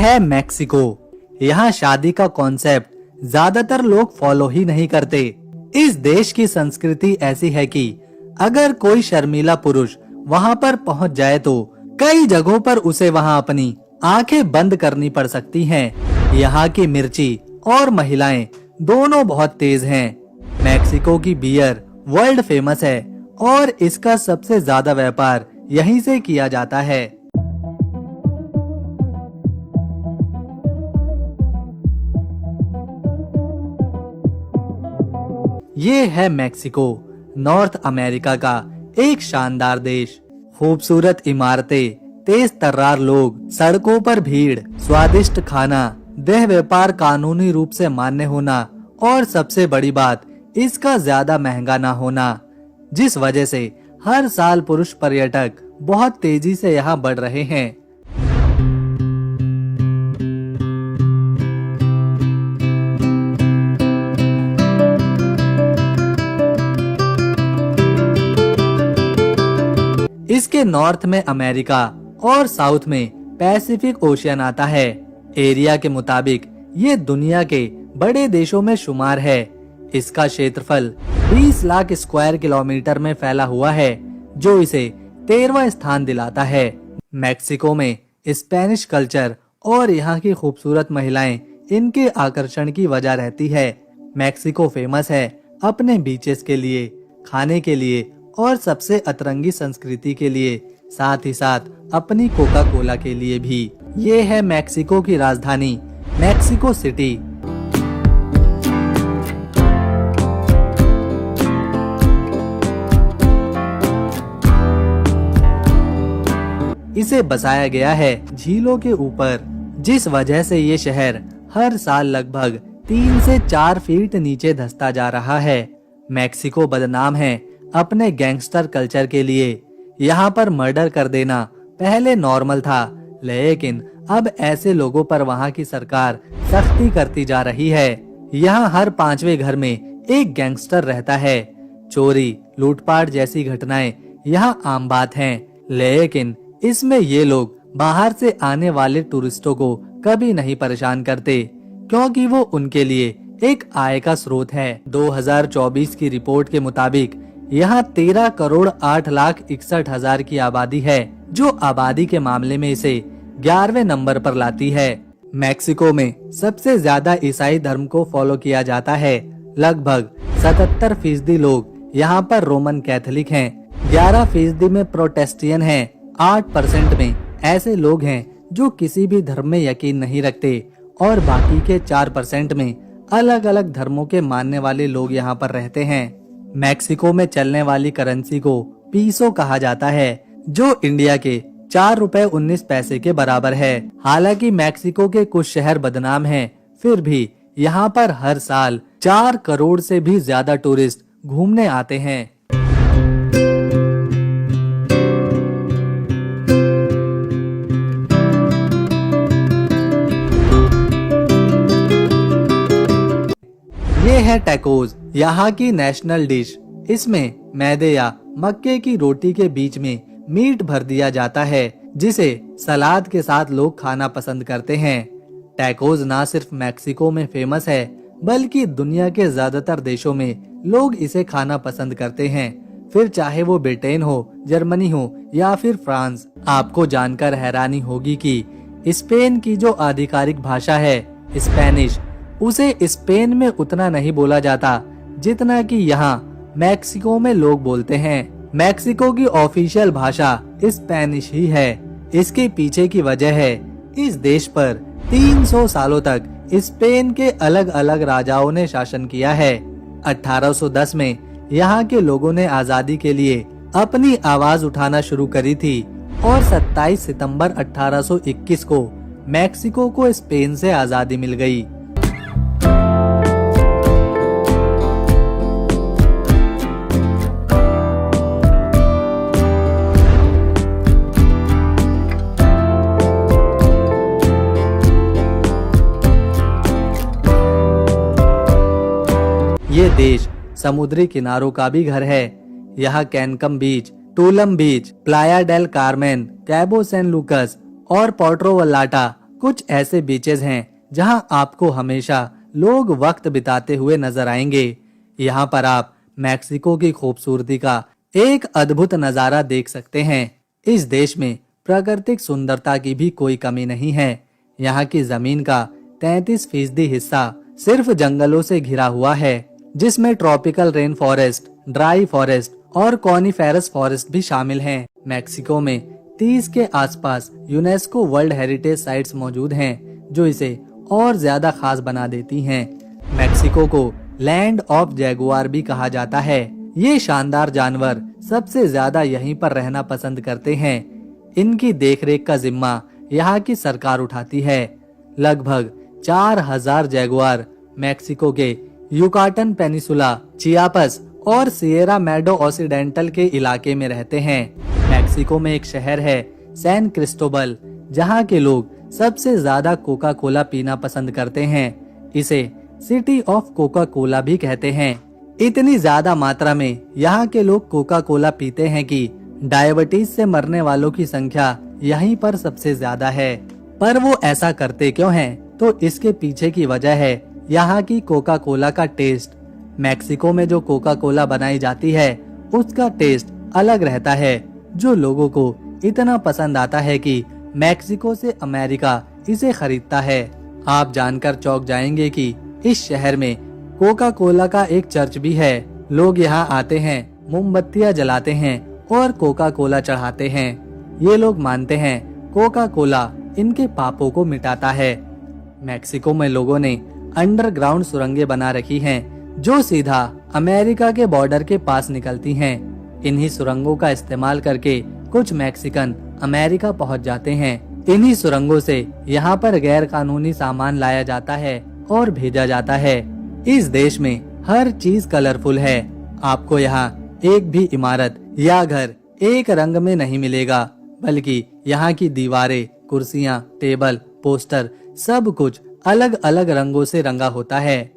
है मैक्सिको। यहाँ शादी का कॉन्सेप्ट ज्यादातर लोग फॉलो ही नहीं करते। इस देश की संस्कृति ऐसी है कि अगर कोई शर्मीला पुरुष वहाँ पर पहुँच जाए तो कई जगहों पर उसे वहाँ अपनी आंखें बंद करनी पड़ सकती हैं। यहाँ की मिर्ची और महिलाएं दोनों बहुत तेज हैं। मैक्सिको की बियर वर्ल्ड फेमस है और इसका सबसे ज्यादा व्यापार यहीं से किया जाता है। ये है मैक्सिको, नॉर्थ अमेरिका का एक शानदार देश। खूबसूरत इमारतें, तेज तर्रार लोग, सड़कों पर भीड़, स्वादिष्ट खाना, देह व्यापार कानूनी रूप से मान्य होना और सबसे बड़ी बात इसका ज्यादा महंगा ना होना, जिस वजह से हर साल पुरुष पर्यटक बहुत तेजी से यहाँ बढ़ रहे हैं। इसके नॉर्थ में अमेरिका और साउथ में पैसिफिक ओशियन आता है। एरिया के मुताबिक ये दुनिया के बड़े देशों में शुमार है। इसका क्षेत्रफल 20 लाख स्क्वायर किलोमीटर में फैला हुआ है, जो इसे 13वां स्थान दिलाता है। मैक्सिको में स्पेनिश कल्चर और यहाँ की खूबसूरत महिलाएं इनके आकर्षण की वजह रहती है। मैक्सिको फेमस है अपने बीचेस के लिए, खाने के लिए और सबसे अतरंगी संस्कृति के लिए, साथ ही साथ अपनी कोका कोला के लिए भी। ये है मैक्सिको की राजधानी मैक्सिको सिटी। इसे बसाया गया है झीलों के ऊपर, जिस वजह से ये शहर हर साल लगभग 3 से 4 फीट नीचे धंसता जा रहा है। मैक्सिको बदनाम है अपने गैंगस्टर कल्चर के लिए। यहाँ पर मर्डर कर देना पहले नॉर्मल था, लेकिन अब ऐसे लोगों पर वहाँ की सरकार सख्ती करती जा रही है। यहाँ हर 5वें घर में एक गैंगस्टर रहता है। चोरी, लूटपाट जैसी घटनाएं यहाँ आम बात हैं, लेकिन इसमें ये लोग बाहर से आने वाले टूरिस्टों को कभी नहीं परेशान करते, क्योंकि वो उनके लिए एक आय का स्रोत है। 2024 की रिपोर्ट के मुताबिक यहाँ 13 करोड़ 8 लाख 61 हजार की आबादी है, जो आबादी के मामले में इसे 11वें नंबर पर लाती है। मैक्सिको में सबसे ज्यादा ईसाई धर्म को फॉलो किया जाता है। लगभग 77% लोग यहाँ पर रोमन कैथोलिक हैं, 11% में प्रोटेस्टियन हैं, 8% में ऐसे लोग हैं जो किसी भी धर्म में यकीन नहीं रखते और बाकी के 4% में अलग अलग धर्मों के मानने वाले लोग यहाँ पर रहते हैं। मैक्सिको में चलने वाली करेंसी को पीसो कहा जाता है, जो इंडिया के 4 रुपए 19 पैसे के बराबर है। हालांकि मैक्सिको के कुछ शहर बदनाम हैं, फिर भी यहाँ पर हर साल 4 करोड़ से भी ज्यादा टूरिस्ट घूमने आते हैं। ये है टैकोस, यहाँ की नेशनल डिश। इसमें मैदे या मक्के की रोटी के बीच में मीट भर दिया जाता है, जिसे सलाद के साथ लोग खाना पसंद करते हैं। टैकोस ना सिर्फ मैक्सिको में फेमस है, बल्कि दुनिया के ज्यादातर देशों में लोग इसे खाना पसंद करते हैं, फिर चाहे वो ब्रिटेन हो, जर्मनी हो या फिर फ्रांस। आपको जानकर हैरानी होगी कि स्पेन की जो आधिकारिक भाषा है स्पेनिश, उसे स्पेन में उतना नहीं बोला जाता जितना कि यहाँ मैक्सिको में लोग बोलते हैं। मैक्सिको की ऑफिशियल भाषा स्पेनिश ही है। इसके पीछे की वजह है इस देश पर 300 सालों तक स्पेन के अलग अलग राजाओं ने शासन किया है। 1810 में यहाँ के लोगों ने आजादी के लिए अपनी आवाज उठाना शुरू करी थी और 27 सितंबर 1821 को मैक्सिको को स्पेन से आजादी मिल गई। ये देश समुद्री किनारों का भी घर है। यहाँ Cancun beach, Tulum beach, Playa del Carmen, Cabo San Lucas और पोर्टो वल्लाटा कुछ ऐसे बीचेस हैं जहां आपको हमेशा लोग वक्त बिताते हुए नजर आएंगे। यहाँ पर आप मैक्सिको की खूबसूरती का एक अद्भुत नजारा देख सकते हैं। इस देश में प्राकृतिक सुंदरता की भी कोई कमी नहीं है। यहाँ की जमीन का 33% हिस्सा सिर्फ जंगलों से घिरा हुआ है, जिसमें tropical rain forest, dry forest और कॉनिफेरस फॉरेस्ट भी शामिल हैं। मैक्सिको में 30 के आसपास यूनेस्को वर्ल्ड हेरिटेज साइट्स मौजूद हैं, जो इसे और ज्यादा खास बना देती हैं। मैक्सिको को लैंड ऑफ जैगुआर भी कहा जाता है। ये शानदार जानवर सबसे ज्यादा यहीं पर रहना पसंद करते हैं। इनकी देखरेख का जिम्मा यहाँ की सरकार उठाती है। लगभग 4000 जैगुआर मैक्सिको के युकाटन पेनिसुला, चियापस और सिएरा मैडो ऑक्सीडेंटल के इलाके में रहते हैं। मैक्सिको में एक शहर है सैन क्रिस्टोबल, जहाँ के लोग सबसे ज्यादा कोका कोला पीना पसंद करते हैं। इसे सिटी ऑफ कोका कोला भी कहते हैं। इतनी ज्यादा मात्रा में यहाँ के लोग कोका कोला पीते हैं कि डायबिटीज से मरने वालों की संख्या यहीं पर सबसे ज्यादा है। पर वो ऐसा करते क्यों हैं? तो इसके पीछे की वजह है यहाँ की कोका कोला का टेस्ट। मैक्सिको में जो कोका कोला बनाई जाती है उसका टेस्ट अलग रहता है, जो लोगों को इतना पसंद आता है कि मैक्सिको से अमेरिका इसे खरीदता है। आप जानकर चौंक जाएंगे कि इस शहर में कोका कोला का एक चर्च भी है। लोग यहाँ आते हैं, मोमबत्तियाँ जलाते हैं और कोका कोला चढ़ाते हैं। ये लोग मानते हैं कोका कोला इनके पापों को मिटाता है। मैक्सिको में लोगों ने अंडरग्राउंड सुरंगें बना रखी हैं, जो सीधा अमेरिका के बॉर्डर के पास निकलती हैं। इन्हीं सुरंगों का इस्तेमाल करके कुछ मैक्सिकन अमेरिका पहुंच जाते हैं। इन्हीं सुरंगों से यहाँ पर गैर कानूनी सामान लाया जाता है और भेजा जाता है। इस देश में हर चीज कलरफुल है। आपको यहाँ एक भी इमारत या घर एक रंग में नहीं मिलेगा, बल्कि यहाँ की दीवारें, कुर्सियाँ, टेबल, पोस्टर सब कुछ अलग अलग रंगों से रंगा होता है।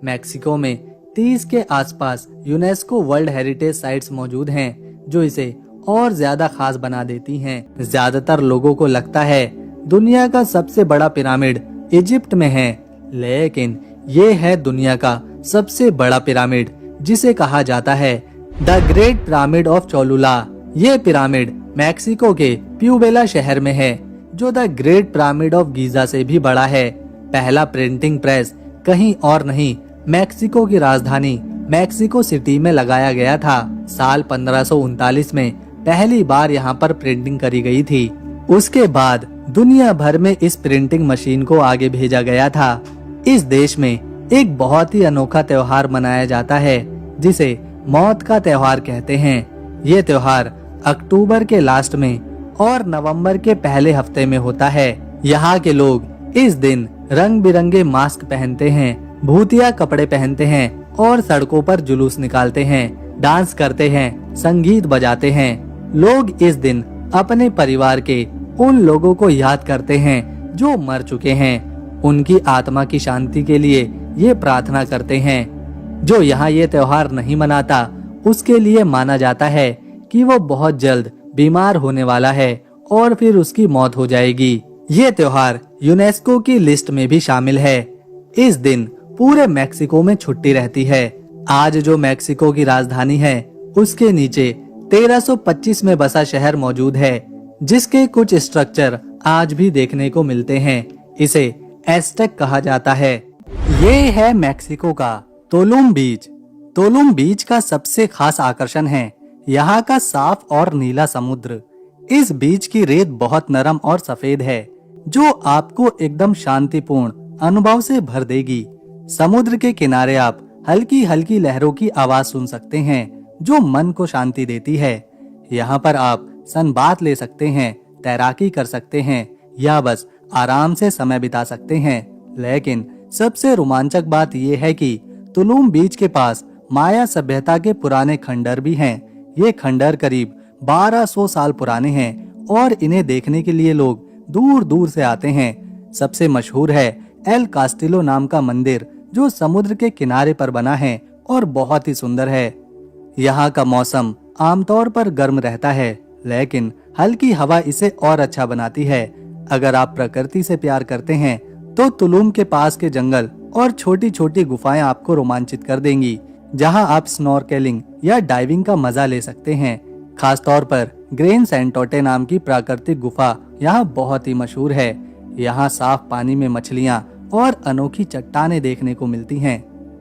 मैक्सिको में 30 के आसपास यूनेस्को वर्ल्ड हेरिटेज साइट्स मौजूद हैं, जो इसे और ज्यादा खास बना देती हैं। ज्यादातर लोगों को लगता है दुनिया का सबसे बड़ा पिरामिड इजिप्ट में है, लेकिन ये है दुनिया का सबसे बड़ा पिरामिड, जिसे कहा जाता है the great pyramid of Cholula. ये पिरामिड मैक्सिको के प्यूबेला शहर में है, जो the great pyramid of Giza से भी बड़ा है। पहला प्रिंटिंग प्रेस कहीं और नहीं, मैक्सिको की राजधानी मैक्सिको सिटी में लगाया गया था। साल 1539 में पहली बार यहाँ पर प्रिंटिंग करी गई थी। उसके बाद दुनिया भर में इस प्रिंटिंग मशीन को आगे भेजा गया था। इस देश में एक बहुत ही अनोखा त्योहार मनाया जाता है, जिसे मौत का त्योहार कहते हैं। ये त्योहार अक्टूबर के लास्ट में और नवंबर के पहले हफ्ते में होता है। यहाँ के लोग इस दिन रंग बिरंगे मास्क पहनते हैं, भूतिया कपड़े पहनते हैं और सड़कों पर जुलूस निकालते हैं, डांस करते हैं, संगीत बजाते हैं। लोग इस दिन अपने परिवार के उन लोगों को याद करते हैं जो मर चुके हैं। उनकी आत्मा की शांति के लिए ये प्रार्थना करते हैं। जो यहाँ ये त्योहार नहीं मनाता, उसके लिए माना जाता है कि वो बहुत जल्द बीमार होने वाला है और फिर उसकी मौत हो जाएगी। ये त्योहार यूनेस्को की लिस्ट में भी शामिल है। इस दिन पूरे मैक्सिको में छुट्टी रहती है। आज जो मैक्सिको की राजधानी है, उसके नीचे 1325 में बसा शहर मौजूद है, जिसके कुछ स्ट्रक्चर आज भी देखने को मिलते हैं। इसे एस्टेक कहा जाता है। ये है मैक्सिको का तुलुम बीच। तुलुम बीच का सबसे खास आकर्षण है यहाँ का साफ और नीला समुद्र। इस बीच की रेत बहुत नरम और सफेद है, जो आपको एकदम शांतिपूर्ण अनुभव से भर देगी। समुद्र के किनारे आप हल्की हल्की लहरों की आवाज सुन सकते हैं, जो मन को शांति देती है। यहाँ पर आप सनबाथ ले सकते हैं, तैराकी कर सकते हैं या बस आराम से समय बिता सकते हैं। लेकिन सबसे रोमांचक बात यह है कि तुलुम बीच के पास माया सभ्यता के पुराने खंडर भी हैं। ये खंडर करीब 1200 साल पुराने हैं और इन्हें देखने के लिए लोग दूर दूर से आते हैं। सबसे मशहूर है एल कास्टिलो नाम का मंदिर, जो समुद्र के किनारे पर बना है और बहुत ही सुंदर है। यहाँ का मौसम आमतौर पर गर्म रहता है, लेकिन हल्की हवा इसे और अच्छा बनाती है। अगर आप प्रकृति से प्यार करते हैं तो तुलुम के पास के जंगल और छोटी छोटी गुफाएं आपको रोमांचित कर देंगी, जहां आप स्नॉर्केलिंग या डाइविंग का मजा ले सकते हैं। खास तौर पर ग्रेन सैंटोटे नाम की प्राकृतिक गुफा यहाँ बहुत ही मशहूर है। यहाँ साफ पानी में मछलियाँ और अनोखी चट्टानें देखने को मिलती हैं।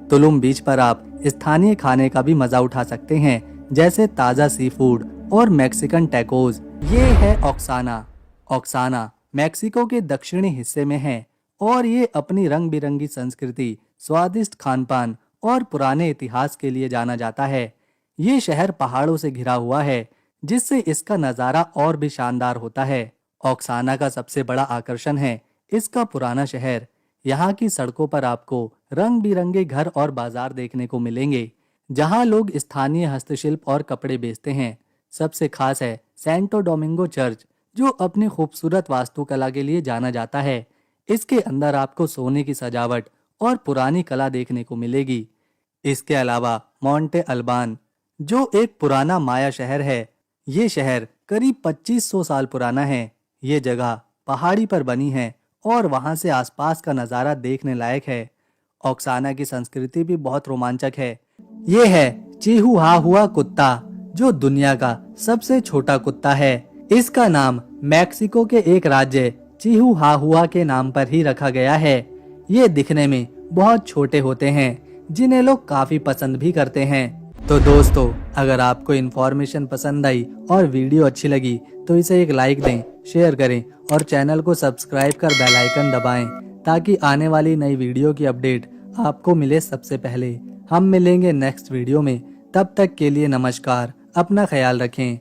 तुलुम बीच पर आप स्थानीय खाने का भी मजा उठा सकते हैं, जैसे ताज़ा सी फूड और मैक्सिकन टैकोस। ये है ऑक्साना। ऑक्साना मैक्सिको के दक्षिणी हिस्से में है और ये अपनी रंग बिरंगी संस्कृति, स्वादिष्ट खानपान और पुराने इतिहास के लिए जाना जाता है। ये शहर पहाड़ों से घिरा हुआ है, जिससे इसका नज़ारा और भी शानदार होता है। ऑक्साना का सबसे बड़ा आकर्षण है इसका पुराना शहर। यहाँ की सड़कों पर आपको रंग बिरंगे घर और बाजार देखने को मिलेंगे, जहाँ लोग स्थानीय हस्तशिल्प और कपड़े बेचते हैं। सबसे खास है सैंटो डोमिंगो चर्च, जो अपनी खूबसूरत वास्तुकला के लिए जाना जाता है। इसके अंदर आपको सोने की सजावट और पुरानी कला देखने को मिलेगी। इसके अलावा मोंटे अल्बान, जो एक पुराना माया शहर है। ये शहर करीब 2500 साल पुराना है। ये जगह पहाड़ी पर बनी है और वहां से आसपास का नज़ारा देखने लायक है। ऑक्साना की संस्कृति भी बहुत रोमांचक है। ये है चिहुआहुआ कुत्ता, जो दुनिया का सबसे छोटा कुत्ता है। इसका नाम मैक्सिको के एक राज्य चिहुआहुआ के नाम पर ही रखा गया है। ये दिखने में बहुत छोटे होते हैं, जिन्हें लोग काफी पसंद भी करते हैं। तो दोस्तों, अगर आपको इन्फॉर्मेशन पसंद आई और वीडियो अच्छी लगी तो इसे एक लाइक दें, शेयर करें और चैनल को सब्सक्राइब कर बेल आइकन दबाएं, ताकि आने वाली नई वीडियो की अपडेट आपको मिले सबसे पहले। हम मिलेंगे नेक्स्ट वीडियो में। तब तक के लिए नमस्कार, अपना ख्याल रखें।